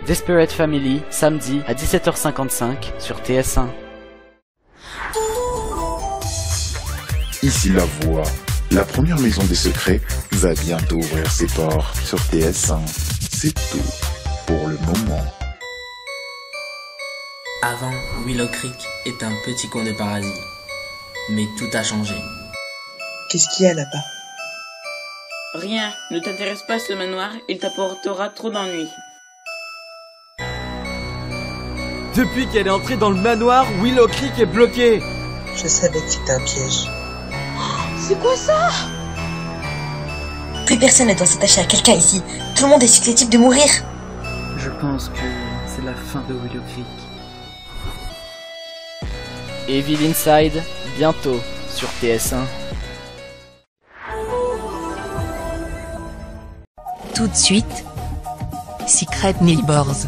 Desperate Family, samedi à 17h55 sur TF1. Ici La Voix. La première maison des secrets va bientôt ouvrir ses portes sur TF1. C'est tout pour le moment. Avant, Willow Creek était un petit coin de paradis. Mais tout a changé. Qu'est-ce qu'il y a là-bas? Rien, ne t'intéresse pas à ce manoir, il t'apportera trop d'ennuis. Depuis qu'elle est entrée dans le manoir, Willow Creek est bloquée. Je savais que c'était un piège. C'est quoi ça? Plus personne ne doit s'attacher à quelqu'un ici. Tout le monde est susceptible de mourir. Je pense que c'est la fin de Willow Creek. Evil Inside, bientôt sur TS1. Tout de suite, Secret Neighbors.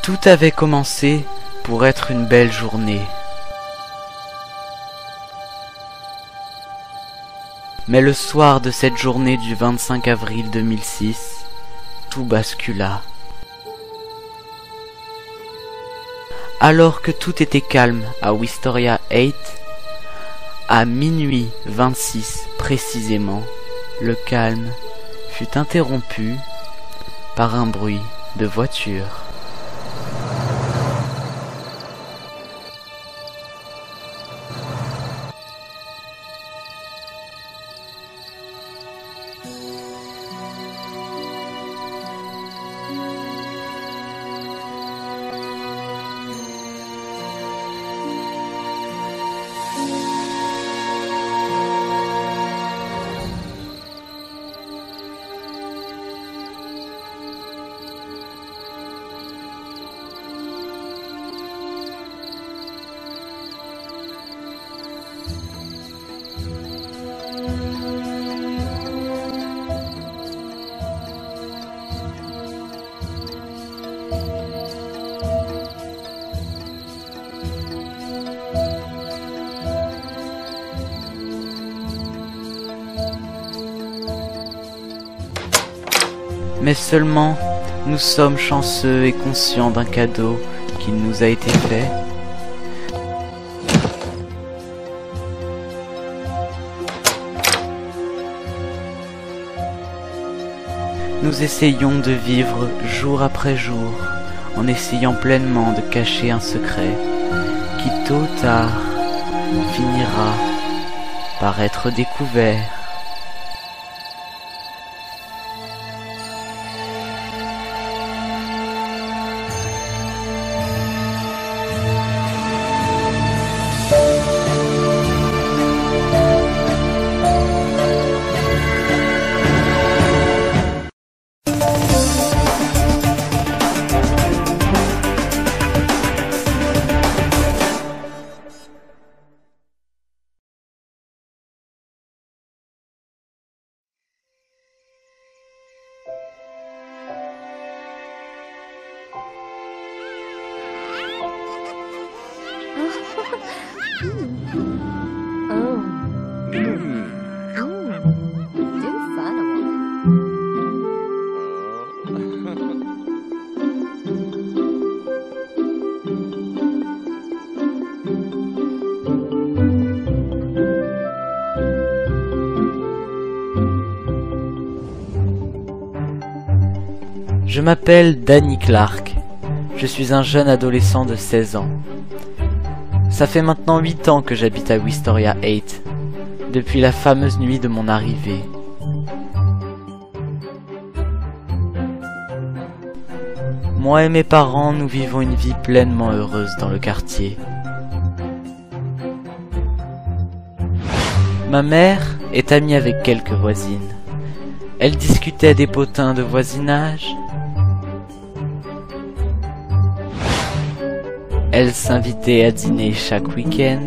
Tout avait commencé pour être une belle journée. Mais le soir de cette journée du 25 avril 2006, tout bascula. Alors que tout était calme à Wisteria 8, à minuit 26 précisément, le calme fut interrompu par un bruit de voiture. Mais seulement, nous sommes chanceux et conscients d'un cadeau qui nous a été fait. Nous essayons de vivre jour après jour, en essayant pleinement de cacher un secret qui tôt ou tard finira par être découvert. Je m'appelle Danny Clark. Je suis un jeune adolescent de 16 ans. Ça fait maintenant 8 ans que j'habite à Wisteria 8, depuis la fameuse nuit de mon arrivée. Moi et mes parents, nous vivons une vie pleinement heureuse dans le quartier. Ma mère est amie avec quelques voisines. Elle discutait des potins de voisinage. Elle s'invitait à dîner chaque week-end.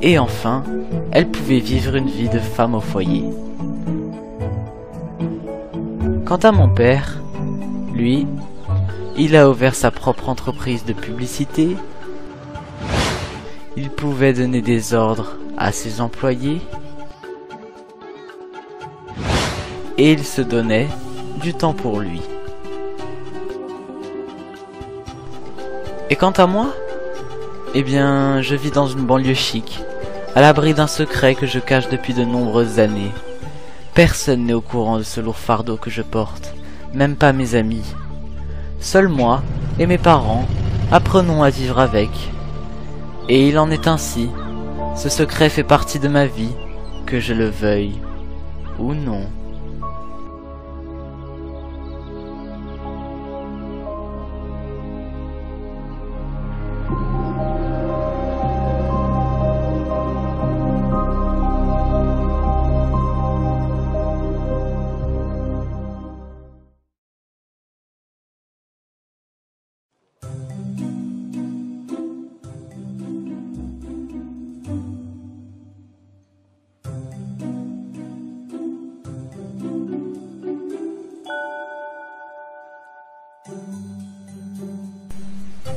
Et enfin, elle pouvait vivre une vie de femme au foyer. Quant à mon père, lui, il a ouvert sa propre entreprise de publicité. Il pouvait donner des ordres à ses employés. Et il se donnait du temps pour lui. Et quant à moi, eh bien, je vis dans une banlieue chic, à l'abri d'un secret que je cache depuis de nombreuses années. Personne n'est au courant de ce lourd fardeau que je porte, même pas mes amis. Seul moi et mes parents apprenons à vivre avec. Et il en est ainsi. Ce secret fait partie de ma vie, que je le veuille ou non.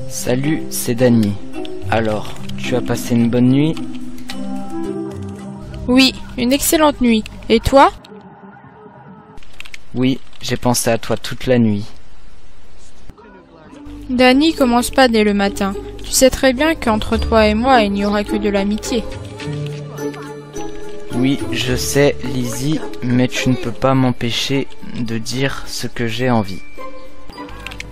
Salut, c'est Dany. Alors, tu as passé une bonne nuit? Oui, une excellente nuit. Et toi? Oui, j'ai pensé à toi toute la nuit. Dany commence pas dès le matin. Tu sais très bien qu'entre toi et moi, il n'y aura que de l'amitié. Oui, je sais, Lizzie, mais tu ne peux pas m'empêcher de dire ce que j'ai envie.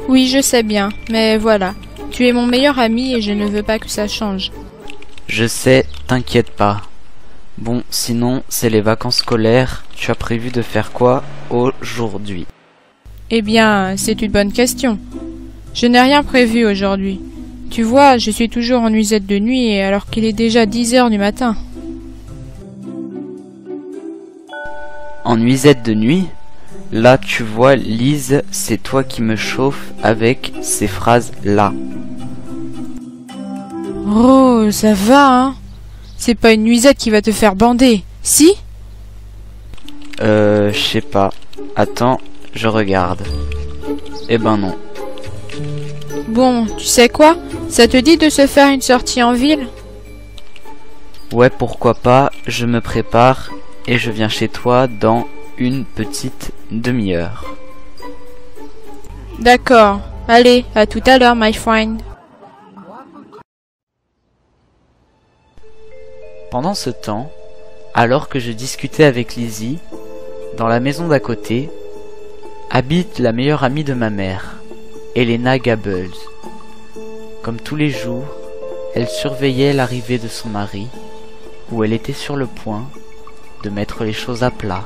Oui, je sais bien, mais voilà. Tu es mon meilleur ami et je ne veux pas que ça change. Je sais, t'inquiète pas. Bon, sinon, c'est les vacances scolaires. Tu as prévu de faire quoi aujourd'hui? Eh bien, c'est une bonne question. Je n'ai rien prévu aujourd'hui. Tu vois, je suis toujours en nuisette de nuit alors qu'il est déjà 10 heures du matin. En nuisette de nuit? Là, tu vois, Lise, c'est toi qui me chauffe avec ces phrases-là. Oh, ça va, hein? C'est pas une nuisette qui va te faire bander, si? Je sais pas. Attends, je regarde. Eh ben non. Bon, tu sais quoi? Ça te dit de se faire une sortie en ville? Ouais, pourquoi pas, je me prépare et je viens chez toi dans une petite demi-heure. D'accord. Allez, à tout à l'heure, my friend. Pendant ce temps, alors que je discutais avec Lizzie, dans la maison d'à côté, habite la meilleure amie de ma mère, Elena Gables. Comme tous les jours, elle surveillait l'arrivée de son mari, où elle était sur le point de mettre les choses à plat.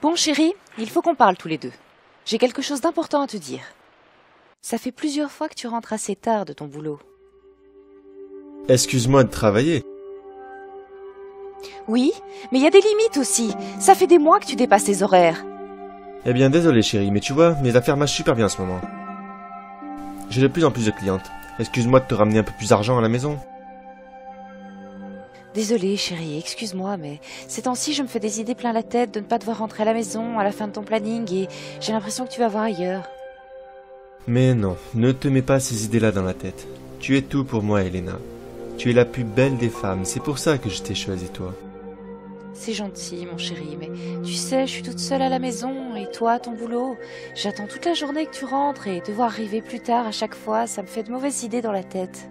Bon chérie, il faut qu'on parle tous les deux. J'ai quelque chose d'important à te dire. Ça fait plusieurs fois que tu rentres assez tard de ton boulot. Excuse-moi de travailler. Oui, mais il y a des limites aussi. Ça fait des mois que tu dépasses tes horaires. Eh bien désolé chérie, mais tu vois, mes affaires marchent super bien en ce moment. J'ai de plus en plus de clientes. Excuse-moi de te ramener un peu plus d'argent à la maison. Désolée chérie, excuse-moi, mais ces temps-ci je me fais des idées plein la tête de ne pas devoir rentrer à la maison à la fin de ton planning et j'ai l'impression que tu vas voir ailleurs. Mais non, ne te mets pas ces idées-là dans la tête. Tu es tout pour moi, Elena. Tu es la plus belle des femmes, c'est pour ça que je t'ai choisi toi. C'est gentil, mon chéri, mais tu sais, je suis toute seule à la maison, et toi, ton boulot. J'attends toute la journée que tu rentres, et te voir arriver plus tard à chaque fois, ça me fait de mauvaises idées dans la tête.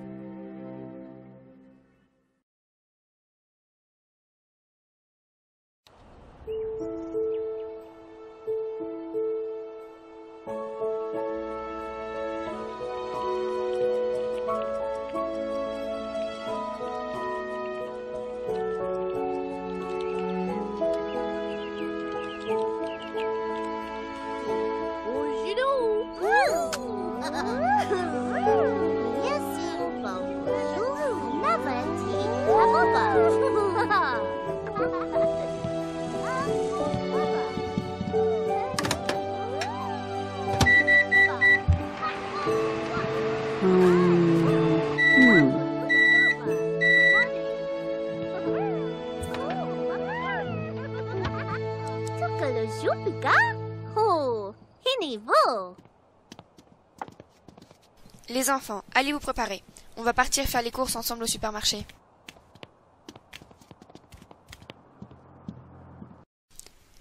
Les enfants, allez vous préparer. On va partir faire les courses ensemble au supermarché.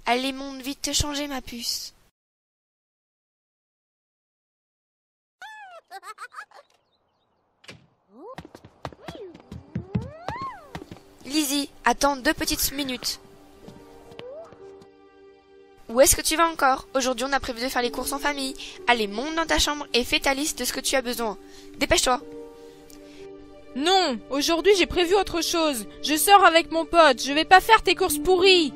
Allez, monte vite te changer, ma puce. Lizzie, attends 2 petites minutes. Où est-ce que tu vas encore? Aujourd'hui, on a prévu de faire les courses en famille. Allez, monte dans ta chambre et fais ta liste de ce que tu as besoin. Dépêche-toi. Non, aujourd'hui j'ai prévu autre chose. Je sors avec mon pote, je vais pas faire tes courses pourries.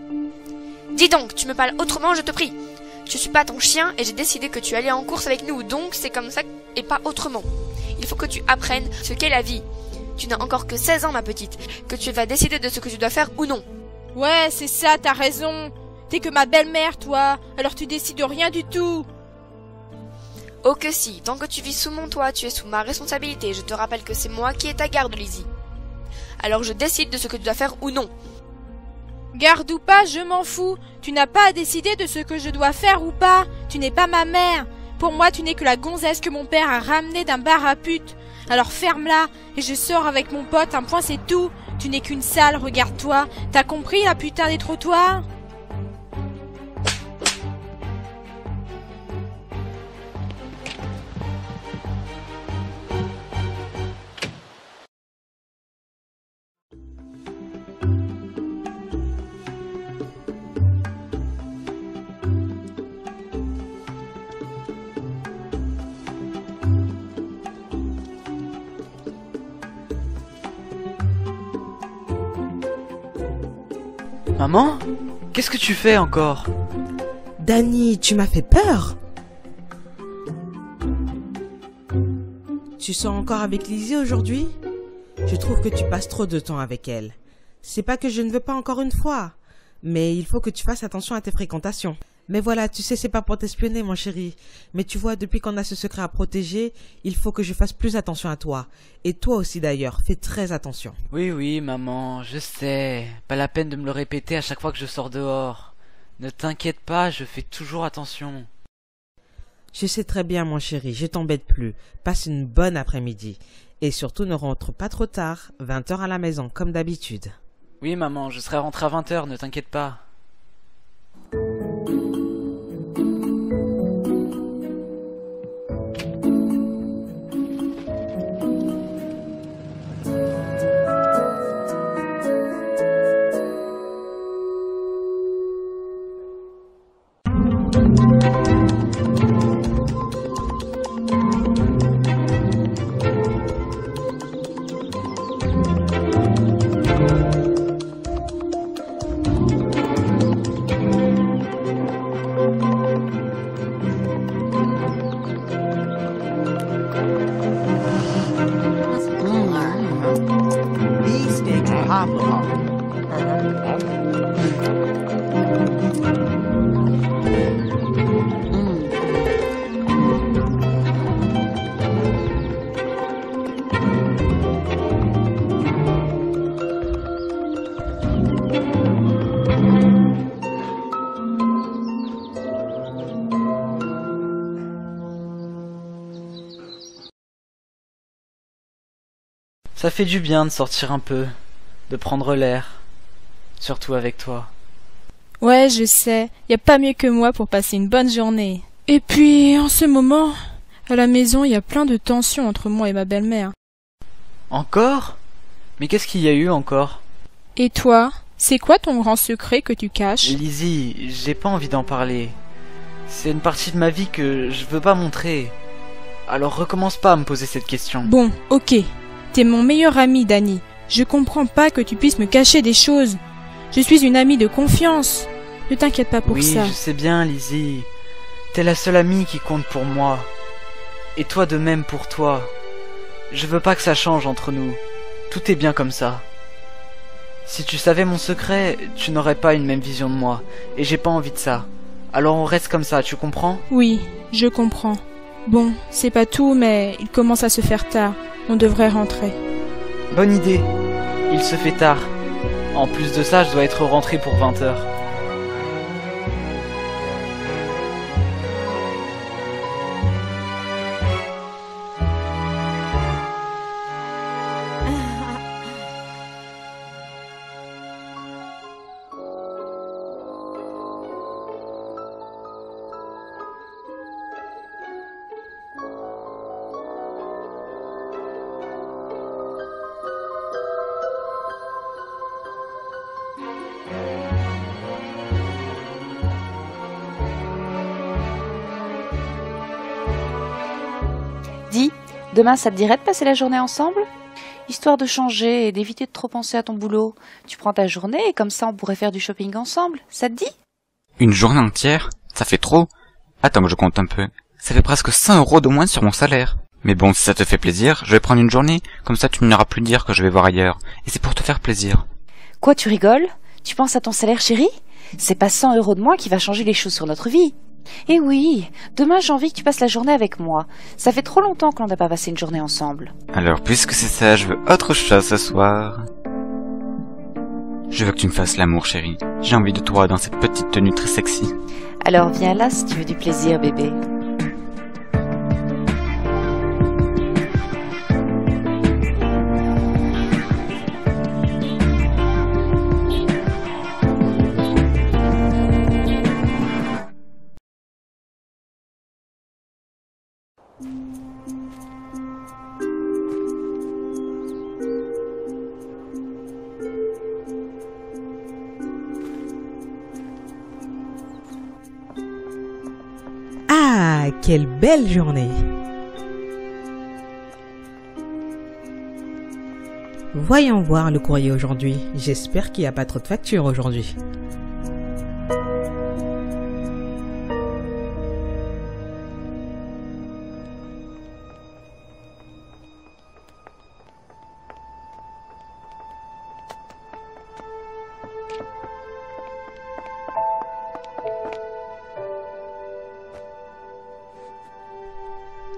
Dis donc, tu me parles autrement, je te prie. Je suis pas ton chien et j'ai décidé que tu allais en course avec nous, donc c'est comme ça et pas autrement. Il faut que tu apprennes ce qu'est la vie. Tu n'as encore que 16 ans, ma petite, que tu vas décider de ce que tu dois faire ou non. Ouais, c'est ça, t'as raison. T'es que ma belle-mère, toi, alors tu décides de rien du tout. Oh que si, tant que tu vis sous mon toit, tu es sous ma responsabilité. Je te rappelle que c'est moi qui ai ta garde, Lizzie. Alors je décide de ce que tu dois faire ou non. Garde ou pas, je m'en fous. Tu n'as pas à décider de ce que je dois faire ou pas. Tu n'es pas ma mère. Pour moi, tu n'es que la gonzesse que mon père a ramenée d'un bar à pute. Alors ferme-la, et je sors avec mon pote, un point c'est tout. Tu n'es qu'une sale, regarde-toi. T'as compris, la putain des trottoirs ? Maman? Qu'est-ce que tu fais encore? Danny, tu m'as fait peur. Tu sors encore avec Lizzie aujourd'hui? Je trouve que tu passes trop de temps avec elle. C'est pas que je ne veux pas encore une fois, mais il faut que tu fasses attention à tes fréquentations. Mais voilà, tu sais, c'est pas pour t'espionner, mon chéri. Mais tu vois, depuis qu'on a ce secret à protéger, il faut que je fasse plus attention à toi. Et toi aussi d'ailleurs, fais très attention. Oui, maman, je sais. Pas la peine de me le répéter à chaque fois que je sors dehors. Ne t'inquiète pas, je fais toujours attention. Je sais très bien, mon chéri, je t'embête plus. Passe une bonne après-midi. Et surtout, ne rentre pas trop tard, 20h à la maison, comme d'habitude. Oui, maman, je serai rentré à 20h, ne t'inquiète pas. Ça fait du bien de sortir un peu, de prendre l'air. surtout avec toi. Ouais, je sais, y a pas mieux que moi pour passer une bonne journée. Et puis, en ce moment, à la maison, y a plein de tensions entre moi et ma belle-mère. Encore? Mais qu'est-ce qu'il y a eu encore? Et toi, c'est quoi ton grand secret que tu caches? Lizzie, j'ai pas envie d'en parler. C'est une partie de ma vie que je veux pas montrer. Alors recommence pas à me poser cette question. Bon, ok. T'es mon meilleur ami, Danny. Je comprends pas que tu puisses me cacher des choses. Je suis une amie de confiance. Ne t'inquiète pas pour ça. Oui, je sais bien, Lizzie. T'es la seule amie qui compte pour moi. Et toi de même pour toi. Je veux pas que ça change entre nous. Tout est bien comme ça. Si tu savais mon secret, tu n'aurais pas une même vision de moi. Et j'ai pas envie de ça. Alors on reste comme ça, tu comprends? Oui, je comprends. Bon, c'est pas tout, mais il commence à se faire tard. On devrait rentrer. Bonne idée. Il se fait tard. En plus de ça, je dois être rentré pour 20h. Dis, demain ça te dirait de passer la journée ensemble? Histoire de changer et d'éviter de trop penser à ton boulot. Tu prends ta journée et comme ça on pourrait faire du shopping ensemble. Ça te dit? Une journée entière? Ça fait trop. Attends que je compte un peu. Ça fait presque 100 € de moins sur mon salaire. Mais bon, si ça te fait plaisir, je vais prendre une journée. Comme ça tu n'iras plus dire que je vais voir ailleurs. Et c'est pour te faire plaisir. Quoi, tu rigoles? Tu penses à ton salaire, chérie? C'est pas 100 € de moins qui va changer les choses sur notre vie. Eh oui, demain j'ai envie que tu passes la journée avec moi. Ça fait trop longtemps que l'on n'a pas passé une journée ensemble. Alors, puisque c'est ça, je veux autre chose ce soir. Je veux que tu me fasses l'amour, chérie. J'ai envie de toi dans cette petite tenue très sexy. Alors viens là si tu veux du plaisir, bébé. Ah, quelle belle journée! Voyons voir le courrier aujourd'hui. J'espère qu'il n'y a pas trop de factures aujourd'hui.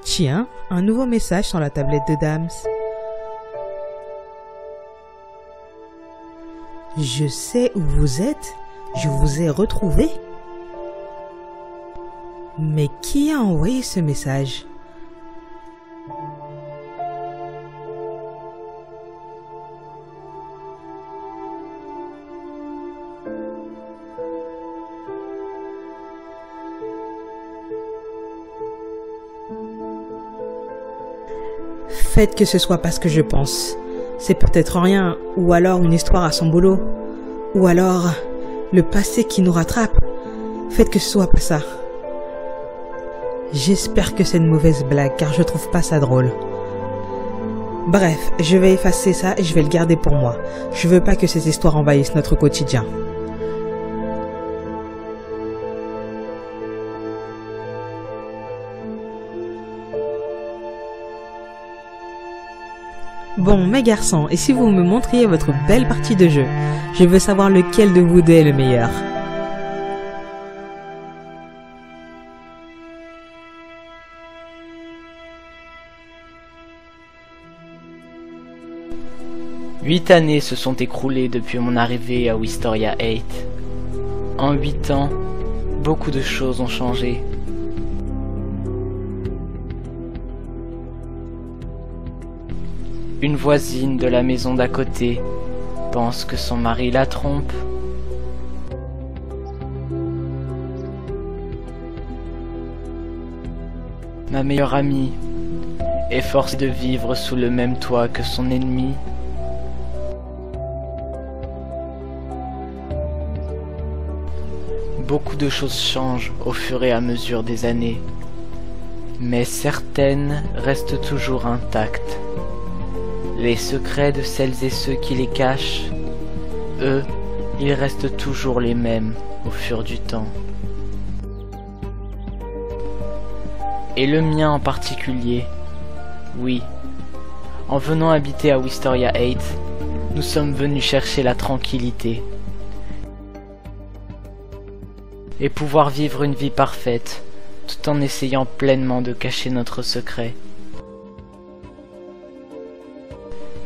Tiens, un nouveau message sur la tablette de Dams. Je sais où vous êtes, je vous ai retrouvé. Mais qui a envoyé ce message? Faites que ce soit pas ce que je pense. C'est peut-être rien, ou alors une histoire à son boulot, ou alors le passé qui nous rattrape. Faites que ce soit pas ça. J'espère que c'est une mauvaise blague, car je trouve pas ça drôle. Bref, je vais effacer ça et je vais le garder pour moi. Je veux pas que ces histoires envahissent notre quotidien. Bon, mes garçons, et si vous me montriez votre belle partie de jeu? Je veux savoir lequel de vous deux est le meilleur. Huit années se sont écroulées depuis mon arrivée à Wistoria 8. En 8 ans, beaucoup de choses ont changé. Une voisine de la maison d'à côté pense que son mari la trompe. Ma meilleure amie est forcée de vivre sous le même toit que son ennemi. Beaucoup de choses changent au fur et à mesure des années, mais certaines restent toujours intactes. Les secrets de celles et ceux qui les cachent, eux, ils restent toujours les mêmes au fur du temps. Et le mien en particulier, oui. En venant habiter à Wisteria 8, nous sommes venus chercher la tranquillité. Et pouvoir vivre une vie parfaite, tout en essayant pleinement de cacher notre secret.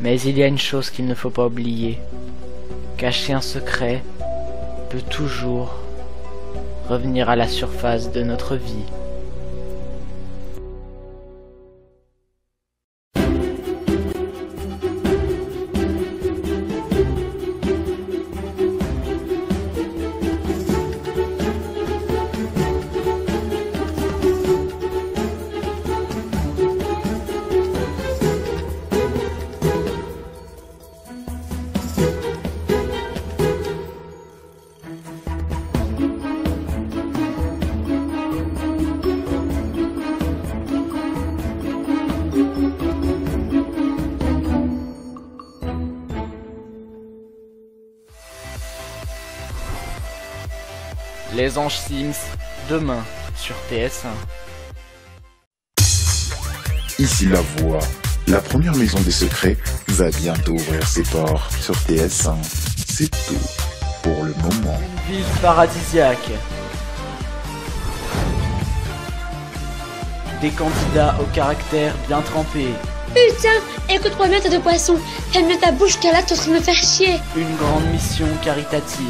Mais il y a une chose qu'il ne faut pas oublier. Cacher un secret peut toujours revenir à la surface de notre vie. Les Anges Sims, demain, sur TS1. Ici La Voix, la première maison des secrets, va bientôt ouvrir ses portes sur TS1. C'est tout pour le moment. Une ville paradisiaque. Des candidats au caractère bien trempé. Putain, écoute-moi bien tes deux poissons. Ferme ta bouche car là t'es en train de me faire chier. Une grande mission caritative.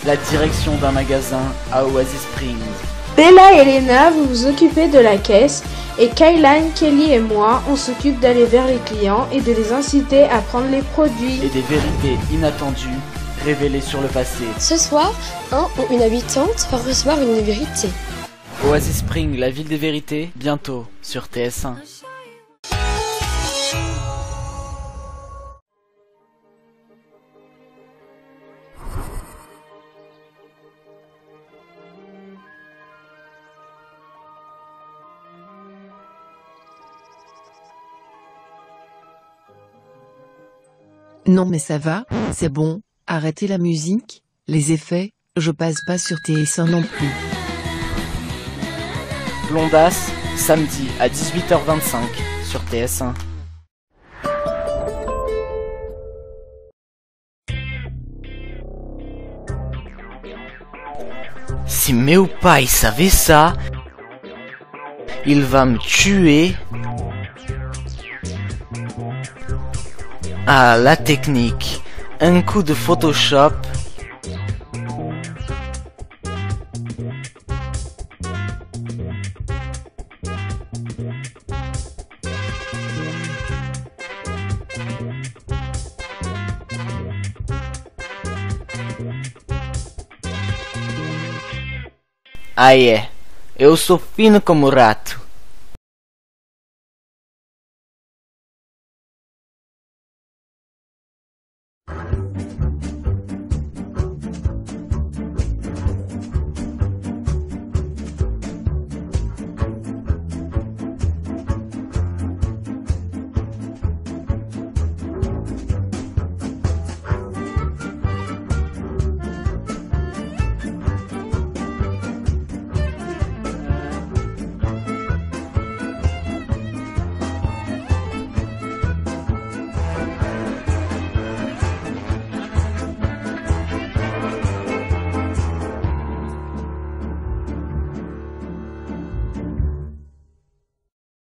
La direction d'un magasin à Oasis Springs. Bella et Lena, vous vous occupez de la caisse et Kaylan, Kelly et moi, on s'occupe d'aller vers les clients et de les inciter à prendre les produits. Et des vérités inattendues révélées sur le passé. Ce soir, un ou une habitante va recevoir une vérité. Oasis Springs, la ville des vérités, bientôt sur TS1. Non mais ça va, c'est bon, arrêtez la musique, les effets, je passe pas sur TS1 non plus. Blondass, samedi à 18h25 sur TS1. Si Meupa il savait ça, il va me tuer. Ah, la technique. Un coup de Photoshop. Ah é, eu sou fino como rato.